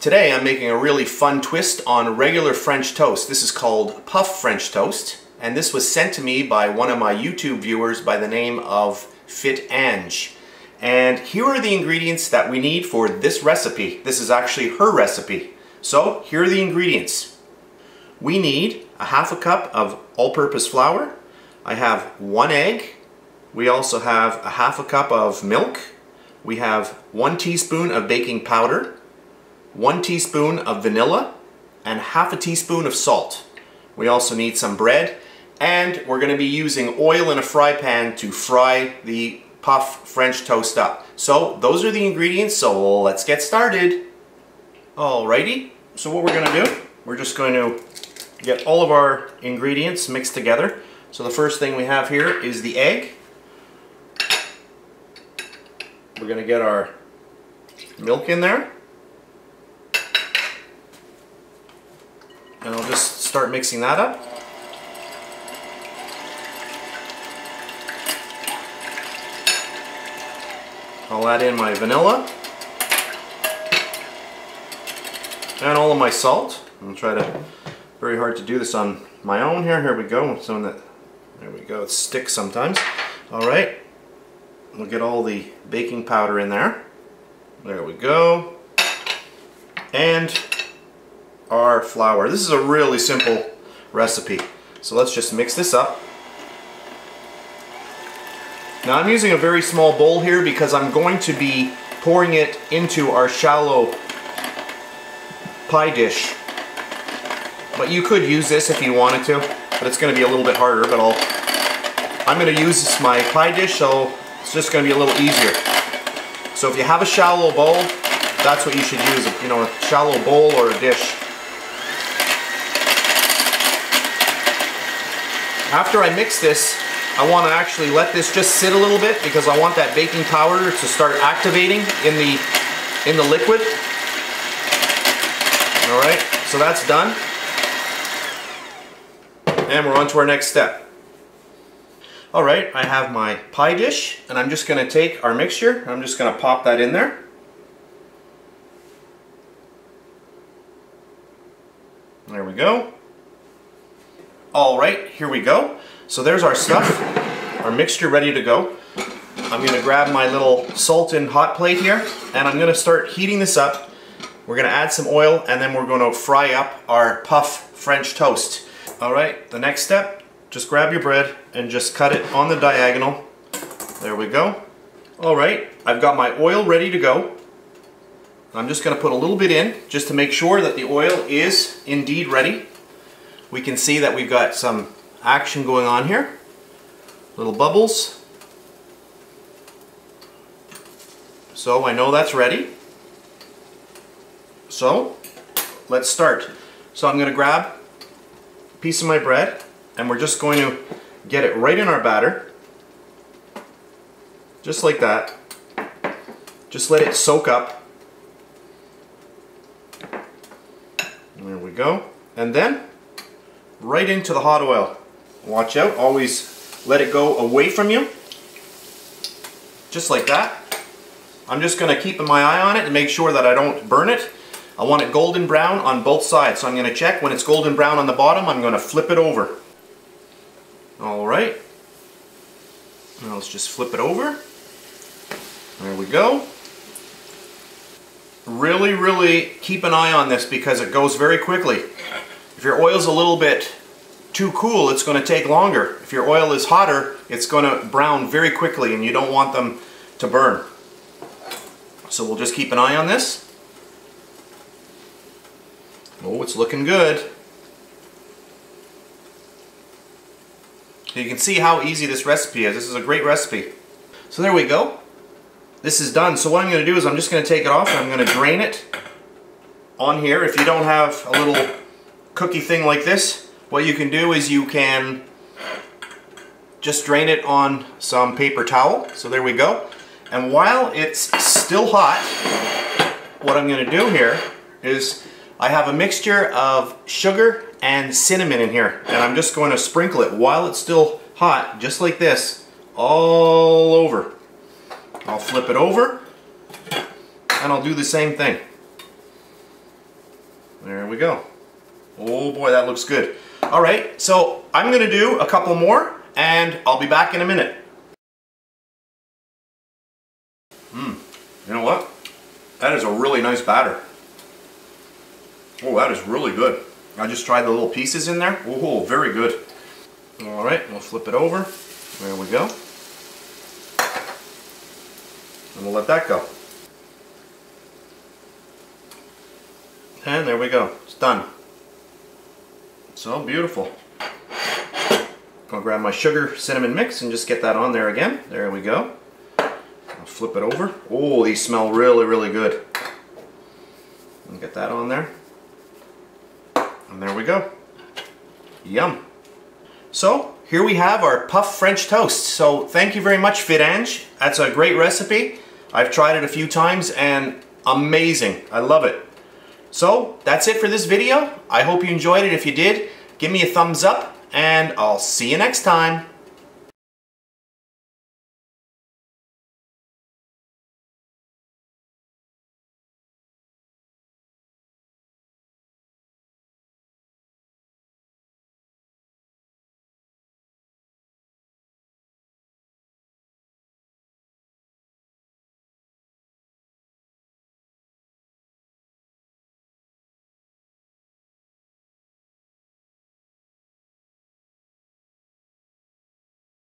Today I'm making a really fun twist on regular French toast. This is called puff French toast, and this was sent to me by one of my YouTube viewers by the name of Fit Ange. And here are the ingredients that we need for this recipe. This is actually her recipe. So here are the ingredients. We need a half a cup of all-purpose flour. I have 1 egg. We also have a half a cup of milk. We have 1 teaspoon of baking powder, 1 teaspoon of vanilla, and half a teaspoon of salt. We also need some bread, and we're going to be using oil in a fry pan to fry the puff French toast up. So those are the ingredients, so let's get started. Alrighty, so what we're going to do, we're just going to get all of our ingredients mixed together. So the first thing we have here is the egg. We're going to get our milk in there. And I'll just start mixing that up. I'll add in my vanilla and all of my salt. I'll try to, very hard to do this on my own here. Here we go. There we go. It sticks sometimes. All right. We'll get all the baking powder in there. There we go. And our flour. This is a really simple recipe. So let's just mix this up. Now I'm using a very small bowl here because I'm going to be pouring it into our shallow pie dish. But you could use this if you wanted to, but it's going to be a little bit harder, but I'm going to use my pie dish, so it's just going to be a little easier. So if you have a shallow bowl, that's what you should use, you know, a shallow bowl or a dish. After I mix this, I want to actually let this just sit a little bit because I want that baking powder to start activating in the liquid. Alright, so that's done. And we're on to our next step. Alright, I have my pie dish, and I'm just going to take our mixture, I'm just going to pop that in there. There we go. Alright, here we go. So there's our stuff, our mixture ready to go. I'm going to grab my little salt and hot plate here, and I'm going to start heating this up. We're going to add some oil, and then we're going to fry up our puff French toast. Alright, the next step, just grab your bread and just cut it on the diagonal. There we go. Alright, I've got my oil ready to go. I'm just going to put a little bit in just to make sure that the oil is indeed ready. We can see that we've got some action going on here. Little bubbles. So I know that's ready. So let's start. So I'm going to grab a piece of my bread and we're just going to get it right in our batter. Just like that. Just let it soak up. There we go. And then right into the hot oil. Watch out, always let it go away from you. Just like that. I'm just going to keep my eye on it to make sure that I don't burn it. I want it golden brown on both sides, so I'm going to check. When it's golden brown on the bottom, I'm going to flip it over. Alright. Now let's just flip it over. There we go. Really keep an eye on this because it goes very quickly. If your oil's a little bit too cool, it's going to take longer. If your oil is hotter, it's going to brown very quickly and you don't want them to burn. So we'll just keep an eye on this. Oh, it's looking good. You can see how easy this recipe is. This is a great recipe. So there we go. This is done. So what I'm going to do is I'm just going to take it off and I'm going to drain it on here. If you don't have a little cookie thing like this, what you can do is you can just drain it on some paper towel. So there we go. And while it's still hot, what I'm going to do here is I have a mixture of sugar and cinnamon in here. And I'm just going to sprinkle it while it's still hot, just like this, all over. I'll flip it over and I'll do the same thing. There we go. Oh boy, that looks good. All right, so I'm gonna do a couple more and I'll be back in a minute. You know what? That is a really nice batter. Oh, that is really good. I just tried the little pieces in there. Oh, very good. All right, we'll flip it over. There we go. And we'll let that go. And there we go. It's done. So beautiful. I'll grab my sugar cinnamon mix and just get that on there again. There we go. I'll flip it over. Oh, these smell really, really good. And get that on there. And there we go. Yum. So here we have our puff French toast. So thank you very much, Fit Ange. That's a great recipe. I've tried it a few times and amazing. I love it. So that's it for this video. I hope you enjoyed it. If you did, give me a thumbs up and I'll see you next time.